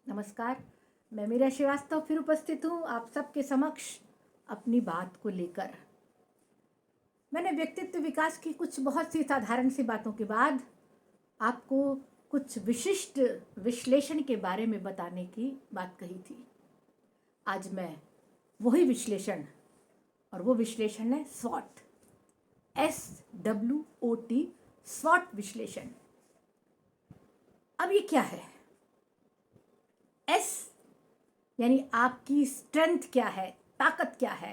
नमस्कार। मैं मीरा श्रीवास्तव फिर उपस्थित हूँ आप सबके समक्ष अपनी बात को लेकर। मैंने व्यक्तित्व विकास की कुछ बहुत सी साधारण सी बातों के बाद आपको कुछ विशिष्ट विश्लेषण के बारे में बताने की बात कही थी। आज मैं वही विश्लेषण, और वो विश्लेषण है स्वॉट, SWOT, स्वॉट विश्लेषण। अब ये क्या है? S यानी आपकी स्ट्रेंथ क्या है, ताकत क्या है।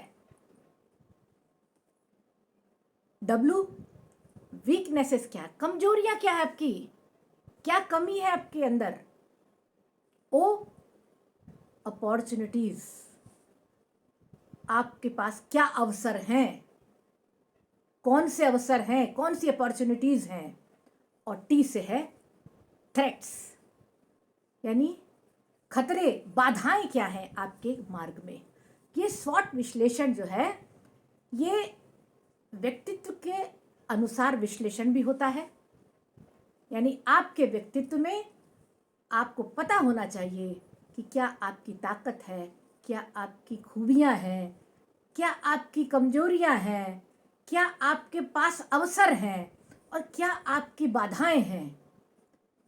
W वीकनेसेस क्या है, कमजोरियां क्या है आपकी, क्या कमी है आपके अंदर। O अपॉर्चुनिटीज, आपके पास क्या अवसर हैं, कौन से अवसर हैं, कौन सी अपॉर्चुनिटीज हैं। और T से है थ्रेट्स, यानी खतरे, बाधाएं क्या हैं आपके मार्ग में। ये स्वॉट विश्लेषण जो है ये व्यक्तित्व के अनुसार विश्लेषण भी होता है। यानी आपके व्यक्तित्व में आपको पता होना चाहिए कि क्या आपकी ताकत है, क्या आपकी खूबियां हैं, क्या आपकी कमजोरियां हैं, क्या आपके पास अवसर हैं और क्या आपकी बाधाएं हैं।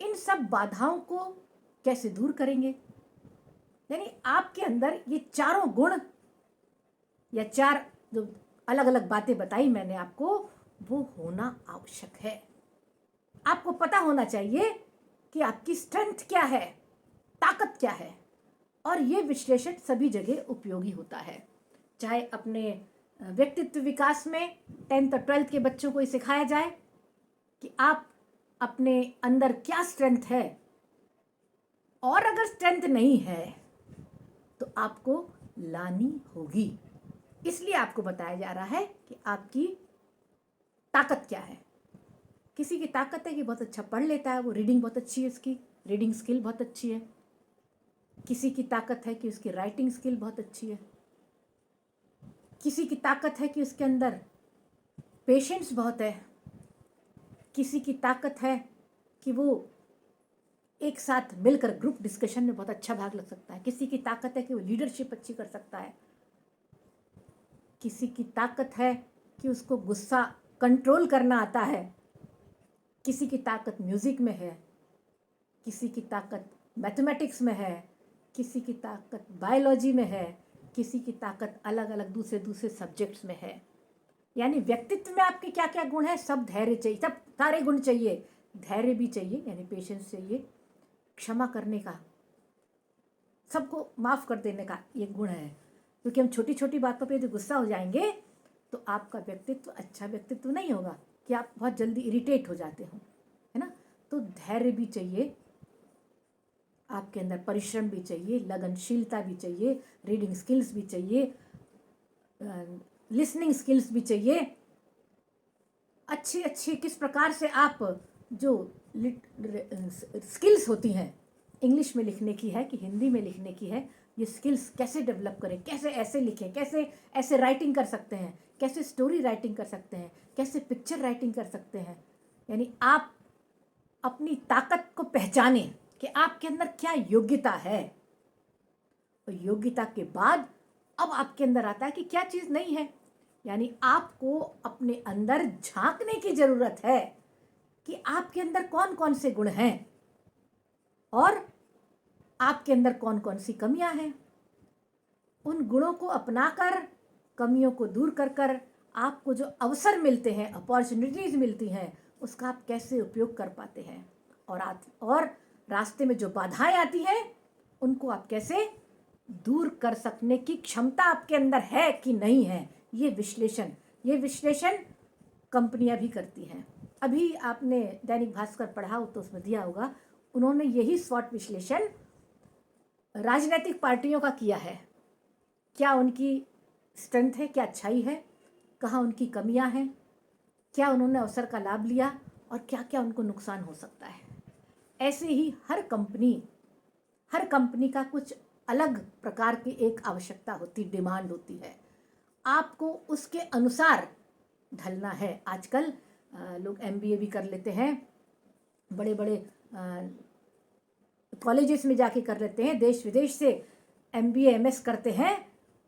इन सब बाधाओं को कैसे दूर करेंगे। यानी आपके अंदर ये चारों गुण या चार जो अलग अलग बातें बताई मैंने आपको, वो होना आवश्यक है। आपको पता होना चाहिए कि आपकी स्ट्रेंथ क्या है, ताकत क्या है। और ये विश्लेषण सभी जगह उपयोगी होता है, चाहे अपने व्यक्तित्व विकास में 10th और 12th के बच्चों को ये सिखाया जाए कि आप अपने अंदर क्या स्ट्रेंथ है, और अगर स्ट्रेंथ नहीं है तो आपको लानी होगी। इसलिए आपको बताया जा रहा है कि आपकी ताकत क्या है। किसी की ताकत है कि बहुत अच्छा पढ़ लेता है, वो रीडिंग बहुत अच्छी है, उसकी रीडिंग स्किल बहुत अच्छी है। किसी की ताकत है कि उसकी राइटिंग स्किल बहुत अच्छी है। किसी की ताकत है कि उसके अंदर पेशेंस बहुत है। किसी की ताकत है कि वो एक साथ मिलकर ग्रुप डिस्कशन में बहुत अच्छा भाग लग सकता है। किसी की ताकत है कि वो लीडरशिप अच्छी कर सकता है। किसी की ताकत है कि उसको गुस्सा कंट्रोल करना आता है। किसी की ताकत म्यूजिक में है, किसी की ताकत मैथमेटिक्स में है, किसी की ताकत बायोलॉजी में है, किसी की ताकत अलग अलग दूसरे दूसरे सब्जेक्ट्स में है। यानी व्यक्तित्व में आपके क्या क्या गुण हैं, सब धैर्य चाहिए, सब सारे गुण चाहिए। धैर्य भी चाहिए, यानी पेशेंस चाहिए, क्षमा करने का, सबको माफ कर देने का ये गुण है। क्योंकि हम छोटी छोटी बातों पे यदि गुस्सा हो जाएंगे तो आपका व्यक्तित्व अच्छा व्यक्तित्व नहीं होगा, कि आप बहुत जल्दी इरिटेट हो जाते हो, है ना। तो धैर्य भी चाहिए आपके अंदर, परिश्रम भी चाहिए, लगनशीलता भी चाहिए, रीडिंग स्किल्स भी चाहिए, लिसनिंग स्किल्स भी चाहिए। अच्छी अच्छी किस प्रकार से आप जो स्किल्स होती हैं, इंग्लिश में लिखने की है कि हिंदी में लिखने की है, ये स्किल्स कैसे डेवलप करें, कैसे ऐसे लिखें, कैसे ऐसे राइटिंग कर सकते हैं, कैसे स्टोरी राइटिंग कर सकते हैं, कैसे पिक्चर राइटिंग कर सकते हैं। यानी आप अपनी ताकत को पहचाने कि आपके अंदर क्या योग्यता है, और योग्यता के बाद अब आपके अंदर आता है कि क्या चीज़ नहीं है। यानी आपको अपने अंदर झांकने की जरूरत है कि आपके अंदर कौन कौन से गुण हैं और आपके अंदर कौन कौन सी कमियां हैं। उन गुणों को अपनाकर, कमियों को दूर कर कर आपको जो अवसर मिलते हैं, अपॉर्चुनिटीज मिलती हैं, उसका आप कैसे उपयोग कर पाते हैं। और रास्ते में जो बाधाएं आती हैं उनको आप कैसे दूर कर सकने की क्षमता आपके अंदर है कि नहीं है। ये विश्लेषण कंपनियां भी करती हैं। अभी आपने दैनिक भास्कर पढ़ा हो तो उसमें दिया होगा, उन्होंने यही स्वॉट विश्लेषण राजनीतिक पार्टियों का किया है। क्या उनकी स्ट्रेंथ है, क्या अच्छाई है, कहाँ उनकी कमियां हैं, क्या उन्होंने अवसर का लाभ लिया और क्या क्या उनको नुकसान हो सकता है। ऐसे ही हर कंपनी का कुछ अलग प्रकार की एक आवश्यकता होती, डिमांड होती है। आपको उसके अनुसार ढलना है। आजकल लोग MBA भी कर लेते हैं, बड़े बड़े कॉलेजेस में जाके कर लेते हैं, देश विदेश से MBA MS करते हैं,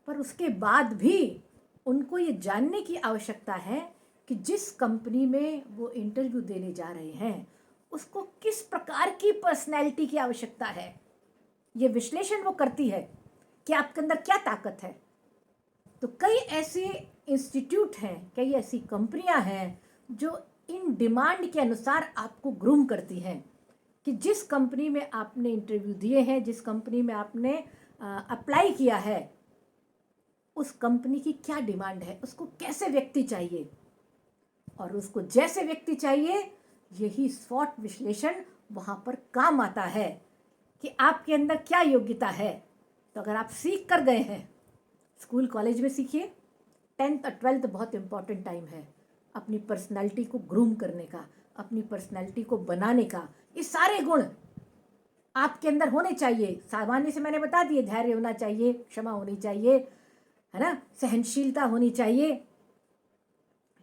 पर उसके बाद भी उनको ये जानने की आवश्यकता है कि जिस कंपनी में वो इंटरव्यू देने जा रहे हैं उसको किस प्रकार की पर्सनैलिटी की आवश्यकता है। ये विश्लेषण वो करती है कि आपके अंदर क्या ताकत है। तो कई ऐसे इंस्टीट्यूट हैं, कई ऐसी कंपनियां हैं जो इन डिमांड के अनुसार आपको ग्रूम करती हैं कि जिस कंपनी में आपने इंटरव्यू दिए हैं, जिस कंपनी में आपने अप्लाई किया है, उस कंपनी की क्या डिमांड है, उसको कैसे व्यक्ति चाहिए, और उसको जैसे व्यक्ति चाहिए यही स्वॉट विश्लेषण वहाँ पर काम आता है कि आपके अंदर क्या योग्यता है। तो अगर आप सीख कर गए हैं, स्कूल कॉलेज में सीखिए, 10th और 12th बहुत इम्पॉर्टेंट टाइम है अपनी पर्सनालिटी को ग्रूम करने का, अपनी पर्सनालिटी को बनाने का। ये सारे गुण आपके अंदर होने चाहिए। सामान्य से मैंने बता दिए, धैर्य होना चाहिए, क्षमा होनी चाहिए, है ना, सहनशीलता होनी चाहिए,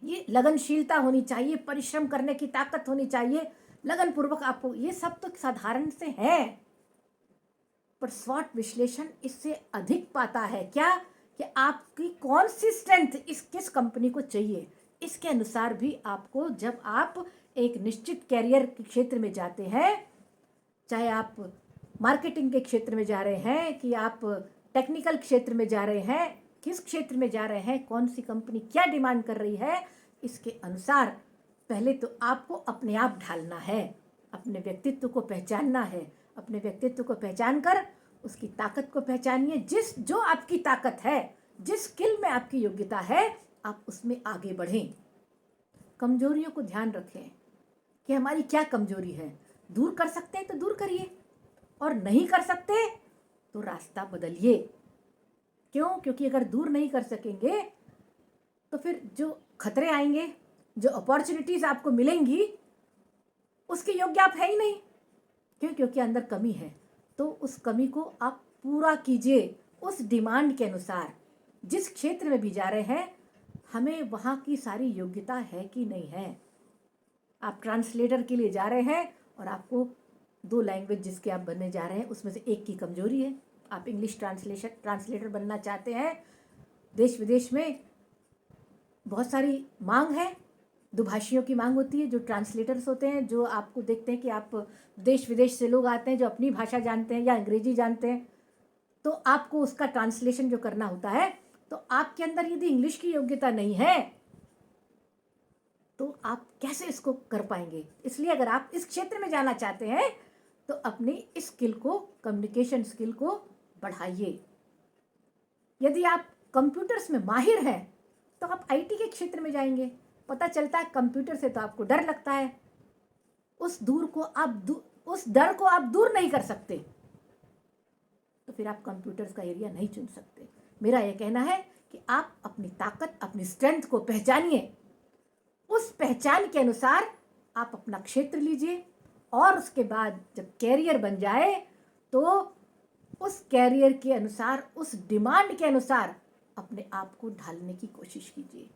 ये लगनशीलता होनी चाहिए, परिश्रम करने की ताकत होनी चाहिए, लगन पूर्वक आपको, ये सब तो साधारण से है। पर स्वॉट विश्लेषण इससे अधिक पाता है क्या, कि आपकी कौन सी स्ट्रेंथ इस किस कंपनी को चाहिए। इसके अनुसार भी आपको, जब आप एक निश्चित कैरियर के क्षेत्र में जाते हैं, चाहे आप मार्केटिंग के क्षेत्र में जा रहे हैं कि आप टेक्निकल क्षेत्र में जा रहे हैं, किस क्षेत्र में जा रहे हैं, कौन सी कंपनी क्या डिमांड कर रही है, इसके अनुसार पहले तो आपको अपने आप ढालना है, अपने व्यक्तित्व को पहचानना है। अपने व्यक्तित्व को पहचान कर उसकी ताकत को पहचानिए। जो आपकी ताकत है, जिस स्किल में आपकी योग्यता है, आप उसमें आगे बढ़ें। कमजोरियों को ध्यान रखें कि हमारी क्या कमजोरी है। दूर कर सकते हैं तो दूर करिए, और नहीं कर सकते तो रास्ता बदलिए। क्यों? क्योंकि अगर दूर नहीं कर सकेंगे तो फिर जो खतरे आएंगे, जो अपॉर्चुनिटीज आपको मिलेंगी, उसके योग्य आप है ही नहीं। क्यों? क्योंकि अंदर कमी है। तो उस कमी को आप पूरा कीजिए उस डिमांड के अनुसार। जिस क्षेत्र में भी जा रहे हैं, हमें वहाँ की सारी योग्यता है कि नहीं है। आप ट्रांसलेटर के लिए जा रहे हैं और आपको 2 लैंग्वेज जिसके आप बनने जा रहे हैं उसमें से एक की कमजोरी है। आप इंग्लिश ट्रांसलेटर बनना चाहते हैं, देश विदेश में बहुत सारी मांग है, दुभाषियों की मांग होती है, जो ट्रांसलेटर्स होते हैं, जो आपको देखते हैं कि आप देश विदेश से लोग आते हैं जो अपनी भाषा जानते हैं या अंग्रेजी जानते हैं, तो आपको उसका ट्रांसलेशन जो करना होता है। तो आपके अंदर यदि इंग्लिश की योग्यता नहीं है तो आप कैसे इसको कर पाएंगे। इसलिए अगर आप इस क्षेत्र में जाना चाहते हैं तो अपनी इस स्किल को, कम्युनिकेशन स्किल को बढ़ाइए। यदि आप कंप्यूटर्स में माहिर हैं तो आप IT के क्षेत्र में जाएंगे। पता चलता है कंप्यूटर से तो आपको डर लगता है, उस डर को आप दूर नहीं कर सकते, तो फिर आप कंप्यूटर्स का एरिया नहीं चुन सकते। मेरा यह कहना है कि आप अपनी ताकत, अपनी स्ट्रेंथ को पहचानिए, उस पहचान के अनुसार आप अपना क्षेत्र लीजिए, और उसके बाद जब कैरियर बन जाए तो उस कैरियर के अनुसार, उस डिमांड के अनुसार अपने आप को ढालने की कोशिश कीजिए।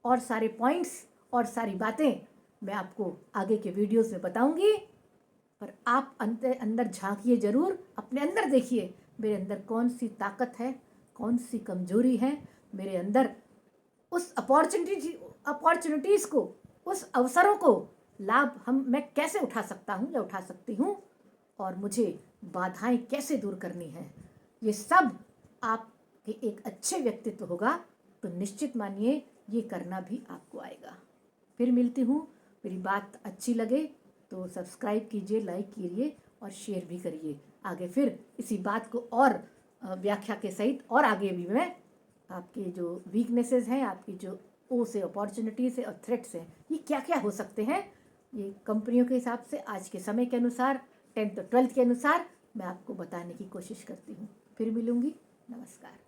और सारे पॉइंट्स और सारी बातें मैं आपको आगे के वीडियोस में बताऊंगी, पर आप अंदर झांकिए जरूर, अपने अंदर देखिए मेरे अंदर कौन सी ताकत है, कौन सी कमजोरी है, मेरे अंदर उस अपॉर्चुनिटीज़ को, उस अवसरों को मैं कैसे उठा सकता हूँ या उठा सकती हूँ, और मुझे बाधाएं कैसे दूर करनी है। ये सब आपके एक अच्छे व्यक्तित्व होगा तो निश्चित मानिए ये करना भी आपको आएगा। फिर मिलती हूँ। मेरी बात अच्छी लगे तो सब्सक्राइब कीजिए, लाइक कीजिए और शेयर भी करिए। आगे फिर इसी बात को और व्याख्या के सहित और आगे भी मैं आपके जो वीकनेसेस हैं, आपकी जो से अपॉर्चुनिटीज़ है और थ्रेट्स हैं, ये क्या क्या हो सकते हैं, ये कंपनियों के हिसाब से, आज के समय के अनुसार, 10th और 12th के अनुसार मैं आपको बताने की कोशिश करती हूँ। फिर मिलूँगी। नमस्कार।